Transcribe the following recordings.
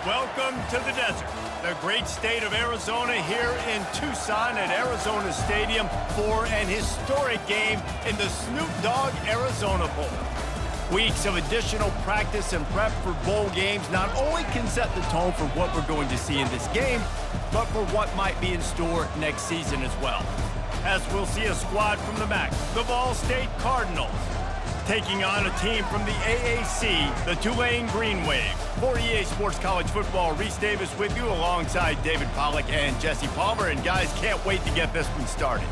Welcome to the desert, the great state of Arizona, here in Tucson at Arizona Stadium for an historic game in the Snoop Dogg Arizona Bowl. Weeks of additional practice and prep for bowl games not only can set the tone for what we're going to see in this game, but for what might be in store next season as well. As we'll see a squad from the MAC, the Ball State Cardinals, taking on a team from the AAC, the Tulane Green Wave. For EA Sports College Football, Reese Davis with you alongside David Pollack and Jesse Palmer. And guys, can't wait to get this one started.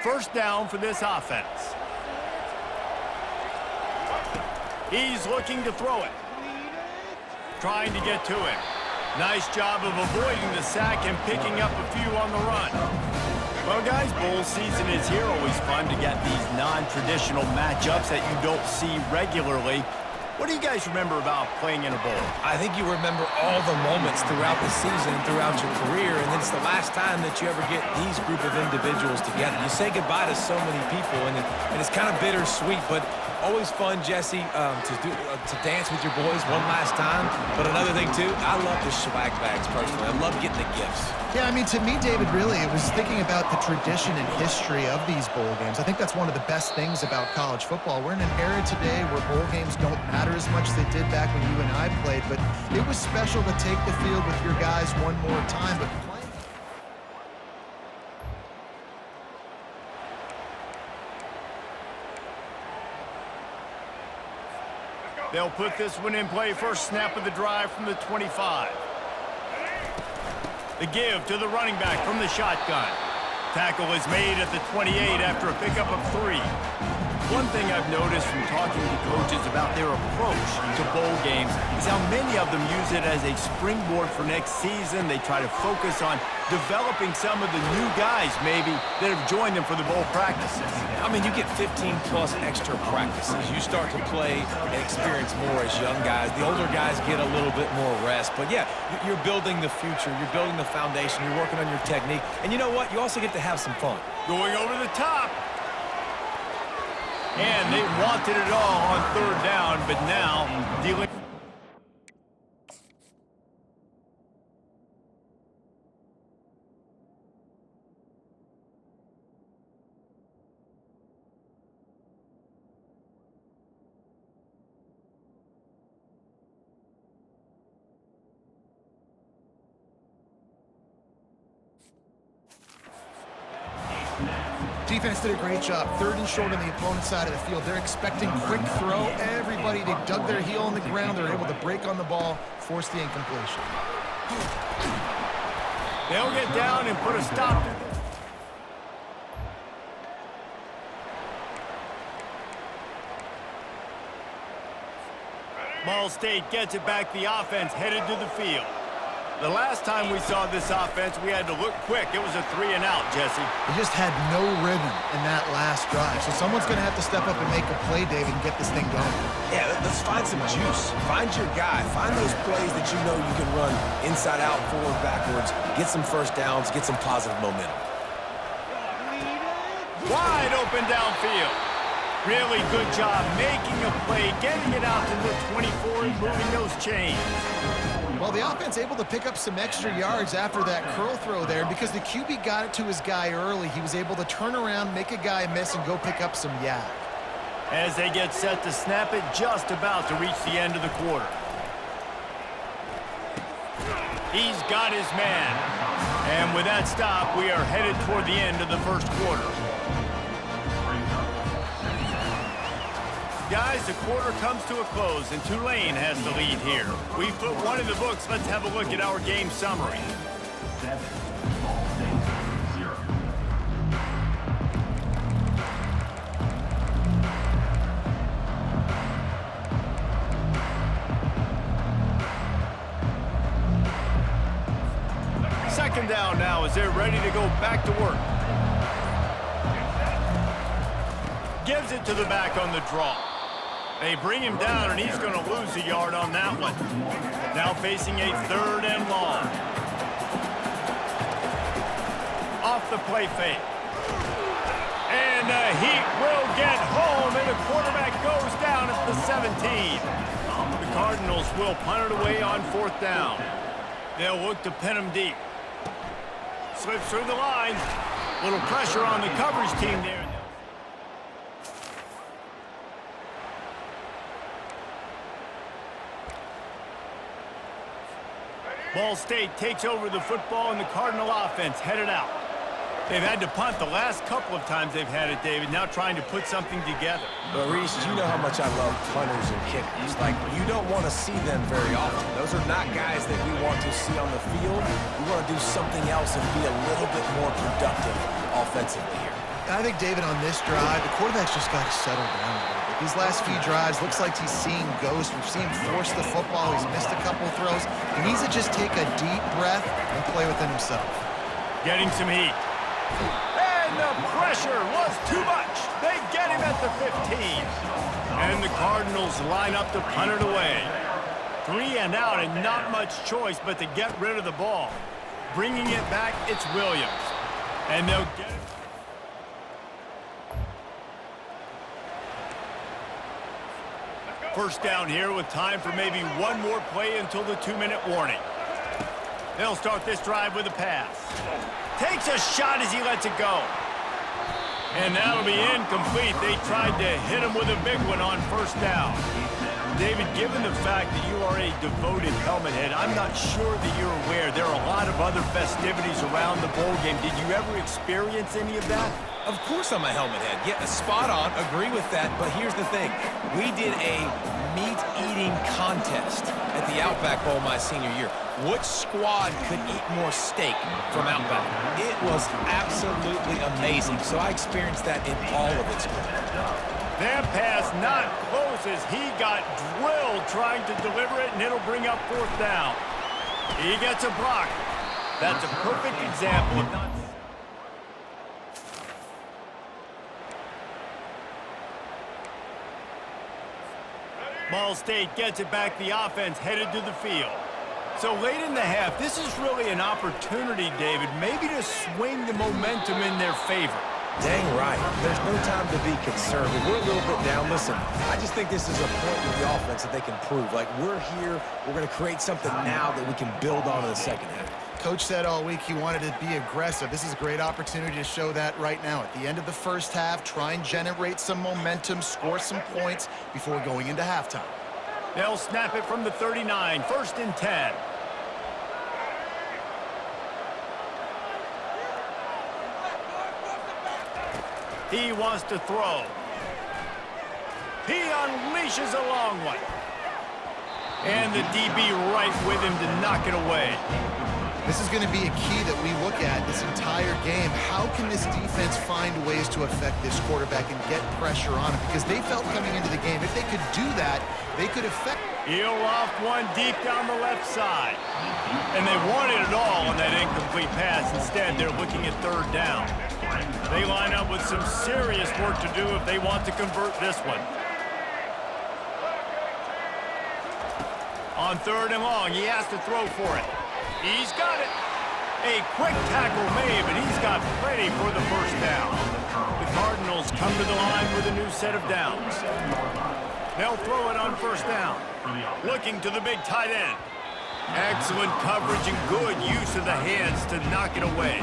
First down for this offense. He's looking to throw it. Trying to get to it. Nice job of avoiding the sack and picking up a few on the run. Well, guys, bowl season is here. Always fun to get these non-traditional matchups that you don't see regularly. What do you guys remember about playing in a bowl? I think you remember all the moments throughout the season, throughout your career, and it's the last time that you ever get these group of individuals together. You say goodbye to so many people, and it's kind of bittersweet, but always fun, Jesse, to dance with your boys one last time. But another thing, too, I love the swag bags, personally. I love getting the gifts. Yeah, I mean, to me, David, really, it was thinking about the tradition and history of these bowl games. I think that's one of the best things about college football. We're in an era today where bowl games don't matter as much as they did back when you and I played, but it was special to take the field with your guys one more time. But they'll put this one in play. First snap of the drive from the 25. The give to the running back from the shotgun. Tackle is made at the 28 after a pickup of 3. One thing I've noticed from talking to coaches about their approach to bowl games is how many of them use it as a springboard for next season. They try to focus on developing some of the new guys, maybe, that have joined them for the bowl practices. I mean, you get 15-plus extra practices. You start to play and experience more as young guys. The older guys get a little bit more rest. But, yeah, you're building the future. You're building the foundation. You're working on your technique. And you know what? You also get to have some fun. Going over the top. And they wanted it all on third down, but now dealing. defense did a great job. 3rd and short on the opponent's side of the field. They're expecting quick throw. Everybody, they dug their heel on the ground. They're able to break on the ball, force the incompletion. They'll get down and put a stop to this. Ball State gets it back. The offense headed to the field. The last time we saw this offense, we had to look quick. It was a 3 and out, Jesse. They just had no rhythm in that last drive. So someone's going to have to step up and make a play, David, and get this thing going. Yeah, let's find some juice. Find your guy. Find those plays that you know you can run inside out, forward, backwards. Get some first downs. Get some positive momentum. Wide open downfield. Really good job making a play, getting it out to the 24 and moving those chains. Well, the offense able to pick up some extra yards after that curl throw there because the QB got it to his guy early. He was able to turn around, make a guy miss, and go pick up some yak. As they get set to snap it, just about to reach the end of the quarter. He's got his man. And with that stop, we are headed toward the end of the first quarter. Guys, the quarter comes to a close, and Tulane has the lead here. We've put one in the books. Let's have a look at our game summary. 7, Ball State 0. down now as they're ready to go back to work. Gives it to the back on the draw. They bring him down, and he's going to lose a yard on that one. Now facing a 3rd and long. Off the play fake. And the Heat will get home, and the quarterback goes down at the 17. The Cardinals will punt it away on 4th down. They'll look to pin him deep. Slips through the line. Little pressure on the coverage team there. Ball State takes over the football, and the Cardinal offense headed out. They've had to punt the last couple of times they've had it, David, now trying to put something together. But, Reese, you know how much I love punters and kickers. Like, you don't want to see them very often. Those are not guys that we want to see on the field. We want to do something else and be a little bit more productive offensively here. I think, David, on this drive, the quarterback's just got to settle down a little bit. These last few drives, looks like he's seeing ghosts. We've seen him force the football. He's missed a couple of throws. He needs to just take a deep breath and play within himself. Getting some heat. And the pressure was too much. They get him at the 15. And the Cardinals line up to punt it away. 3 and out, and not much choice but to get rid of the ball. Bringing it back, it's Williams. And they'll get it. First down here with time for maybe one more play until the 2-minute warning. They'll start this drive with a pass. Takes a shot as he lets it go. And that'll be incomplete. They tried to hit him with a big one on 1st down. David, given the fact that you are a devoted helmet head, I'm not sure that you're aware there are a lot of other festivities around the bowl game. Did you ever experience any of that? Of course I'm a helmet head. Yeah, spot on. Agree with that. But here's the thing. We did a meat-eating contest at the Outback Bowl my senior year. Which squad could eat more steak from Outback? It was absolutely amazing. So I experienced that in all of its glory. That pass not close as he got drilled trying to deliver it, and it'll bring up 4th down. He gets a block. That's a perfect example of not... Ball State gets it back. The offense headed to the field. So late in the half, this is really an opportunity, David, maybe to swing the momentum in their favor. Dang right. There's no time to be conservative. We're a little bit down. Listen, I just think this is a point with the offense that they can prove. Like, we're here. We're going to create something now that we can build on in the second half. Coach said all week he wanted to be aggressive. This is a great opportunity to show that right now. At the end of the first half, try and generate some momentum, score some points before going into halftime. They'll snap it from the 39, 1st and 10. He wants to throw. He unleashes a long one. And the DB right with him to knock it away. This is going to be a key that we look at this entire game. How can this defense find ways to affect this quarterback and get pressure on him? Because they felt coming into the game, if they could do that, they could affect... He'll off one deep down the left side. And they wanted it all on that incomplete pass. Instead, they're looking at 3rd down. They line up with some serious work to do if they want to convert this one. On 3rd and long, he has to throw for it. He's got it. A quick tackle made, but he's got plenty for the 1st down. The Cardinals come to the line with a new set of downs. They'll throw it on 1st down. Looking to the big tight end. Excellent coverage and good use of the hands to knock it away.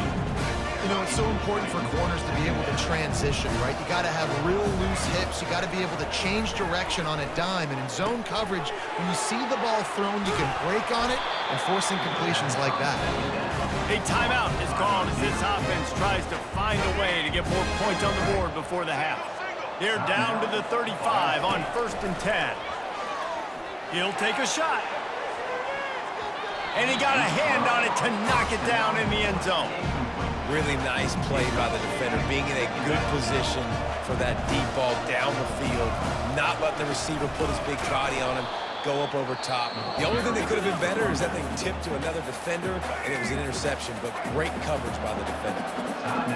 You know, it's so important for corners to be able to transition, right? You got to have real loose hips. You got to be able to change direction on a dime. And in zone coverage, when you see the ball thrown, you can break on it and force incompletions like that. A timeout is called as this offense tries to find a way to get more points on the board before the half. They're down to the 35 on 1st and 10. He'll take a shot. And he got a hand on it to knock it down in the end zone. Really nice play by the defender, being in a good position for that deep ball down the field, not letting the receiver put his big body on him. go up over top. The only thing that could have been better is that they tipped to another defender, and it was an interception, but great coverage by the defender.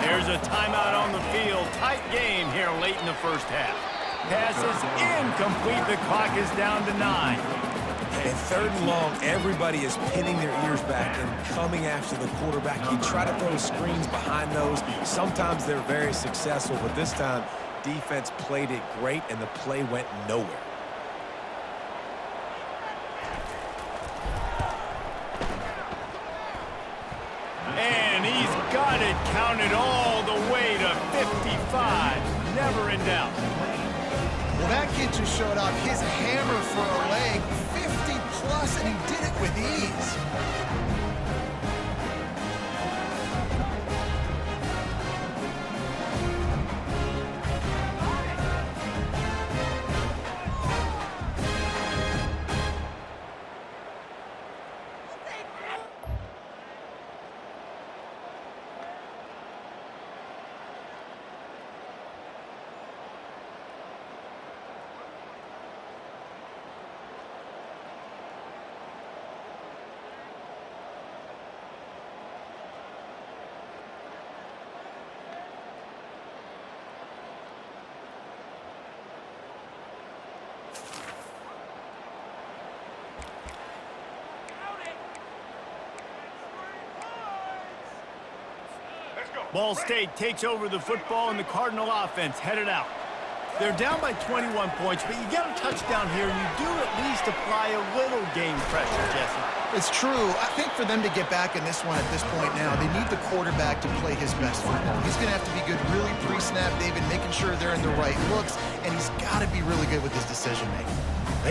There's a timeout on the field. Tight game here late in the first half. Pass is incomplete. The clock is down to 9. And 3rd and long, everybody is pinning their ears back and coming after the quarterback. You try to throw screens behind those. Sometimes they're very successful, but this time, defense played it great, and the play went nowhere. And he's got it counted all the way to 55. Never in doubt. Well, that kid just showed off his hammer for a leg, 50+, and he did it with ease. Ball State takes over the football, and the Cardinal offense headed out. They're down by 21 points, but you get a touchdown here, and you do at least apply a little game pressure, Jesse. It's true. I think for them to get back in this one at this point now, they need the quarterback to play his best football. He's going to have to be good really pre-snap, David, making sure they're in the right looks, and he's got to be really good with his decision-making.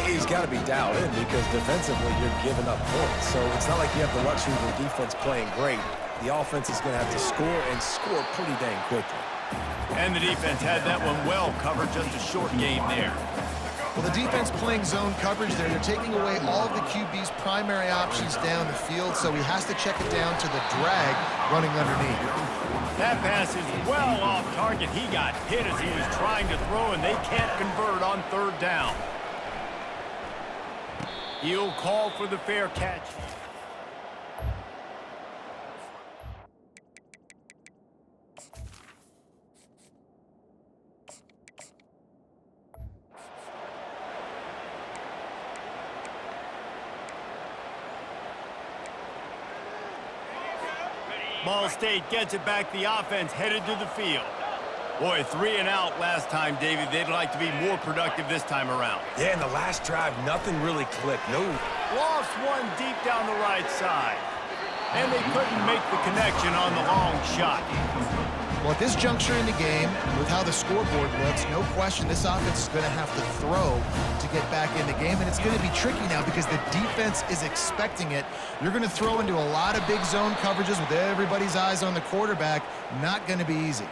He's got to be dialed in because defensively you're giving up points. So it's not like you have the luxury of the defense playing great. The offense is going to have to score and score pretty dang quickly. And the defense had that one well covered, just a short game there. Well, the defense playing zone coverage there. They're taking away all of the QB's primary options down the field, so he has to check it down to the drag running underneath. That pass is well off target. He got hit as he was trying to throw, and they can't convert on 3rd down. He'll call for the fair catch. Ball State gets it back. The offense headed to the field. Boy, 3 and out last time, David. They'd like to be more productive this time around. Yeah, in the last drive, nothing really clicked. No. Lost one deep down the right side. And they couldn't make the connection on the long shot. Well, at this juncture in the game, with how the scoreboard looks, no question this offense is going to have to throw to get back in the game, and it's going to be tricky now because the defense is expecting it. You're going to throw into a lot of big zone coverages with everybody's eyes on the quarterback. Not going to be easy.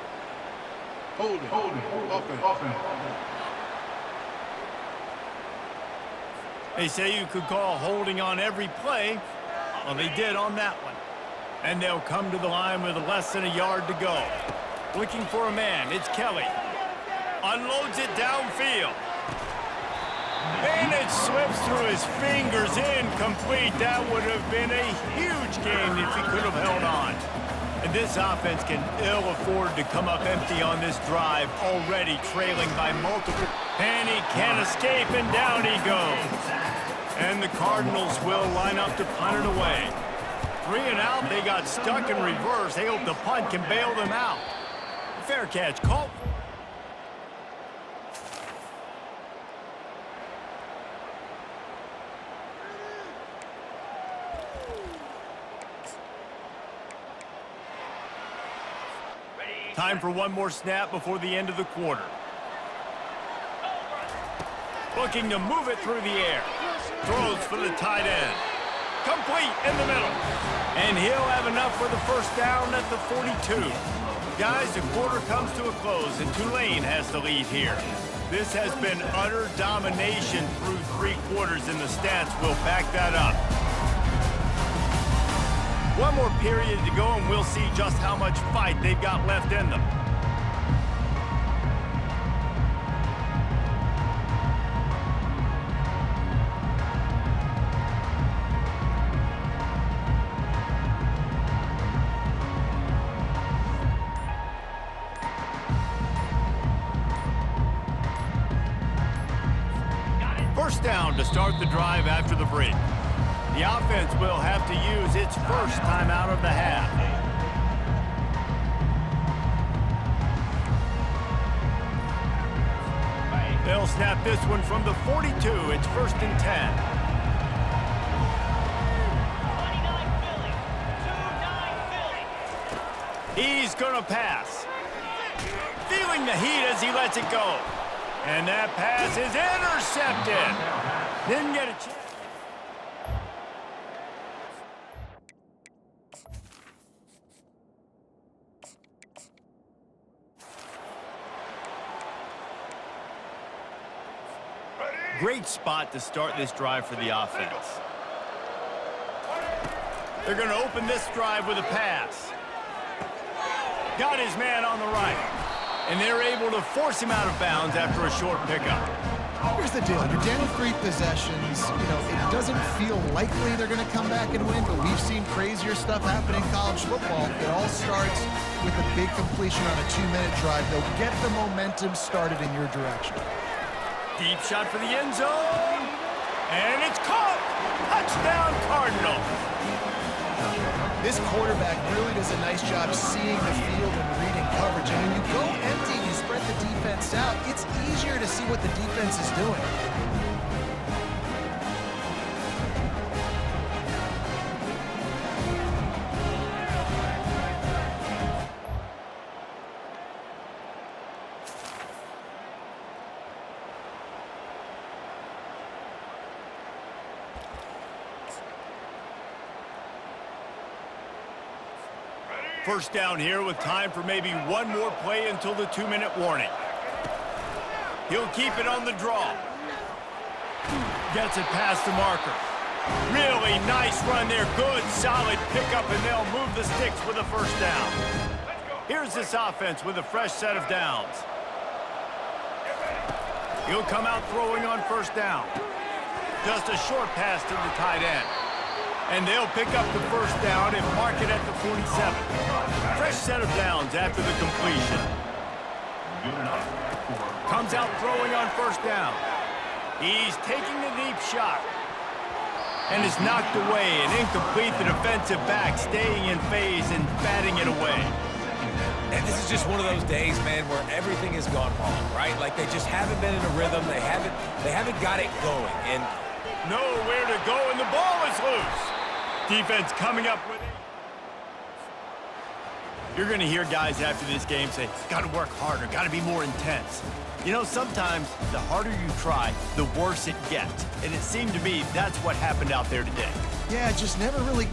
Hold it, offense. They say you could call holding on every play. Well, they did on that one. And they'll come to the line with less than a yard to go. Looking for a man, it's Kelly. Unloads it downfield. And it slips through his fingers, incomplete. That would have been a huge gain if he could have held on. And this offense can ill afford to come up empty on this drive, already trailing by multiple. And he can't escape, and down he goes. And the Cardinals will line up to punt it away. 3 and out, they got stuck in reverse. They hope the punt can bail them out. Fair catch, call. Time for one more snap before the end of the quarter. Looking to move it through the air. Throws for the tight end. Complete in the middle. And he'll have enough for the first down at the 42. Guys, the quarter comes to a close, and Tulane has the lead here. This has been utter domination through 3 quarters, and the stats will back that up. One more period to go, and we'll see just how much fight they've got left in them. First down to start the drive after the break. The offense will have to use its first timeout of the half. They'll snap this one from the 42. It's 1st and 10. 29 Philly. He's going to pass. Feeling the heat as he lets it go. And that pass is intercepted. Didn't get a chance. Great spot to start this drive for the offense. They're going to open this drive with a pass. Got his man on the right. And they're able to force him out of bounds after a short pickup. Here's the deal. You're down 3 possessions. You know, it doesn't feel likely they're going to come back and win, but we've seen crazier stuff happen in college football. It all starts with a big completion on a 2-minute drive. They'll get the momentum started in your direction. Deep shot for the end zone. And it's caught. Touchdown, Cardinals. This quarterback really does a nice job seeing the field and reading coverage. And when you go empty and you spread the defense out, it's easier to see what the defense is doing. First down here with time for maybe one more play until the 2-minute warning. He'll keep it on the draw. Gets it past the marker. Really nice run there. Good, solid pickup, and they'll move the sticks with a first down. Here's this offense with a fresh set of downs. He'll come out throwing on first down. Just a short pass to the tight end. And they'll pick up the first down and mark it at the 47. Fresh set of downs after the completion. Comes out throwing on first down. He's taking the deep shot. And is knocked away and incomplete. The defensive back staying in phase and batting it away. And this is just one of those days, man, where everything has gone wrong, right? Like they just haven't been in a rhythm. They haven't got it going. And nowhere to go, and the ball is loose. Defense coming up with it. You're going to hear guys after this game say, got to work harder, got to be more intense. You know, sometimes the harder you try, the worse it gets. And it seemed to me that's what happened out there today. Yeah, just never really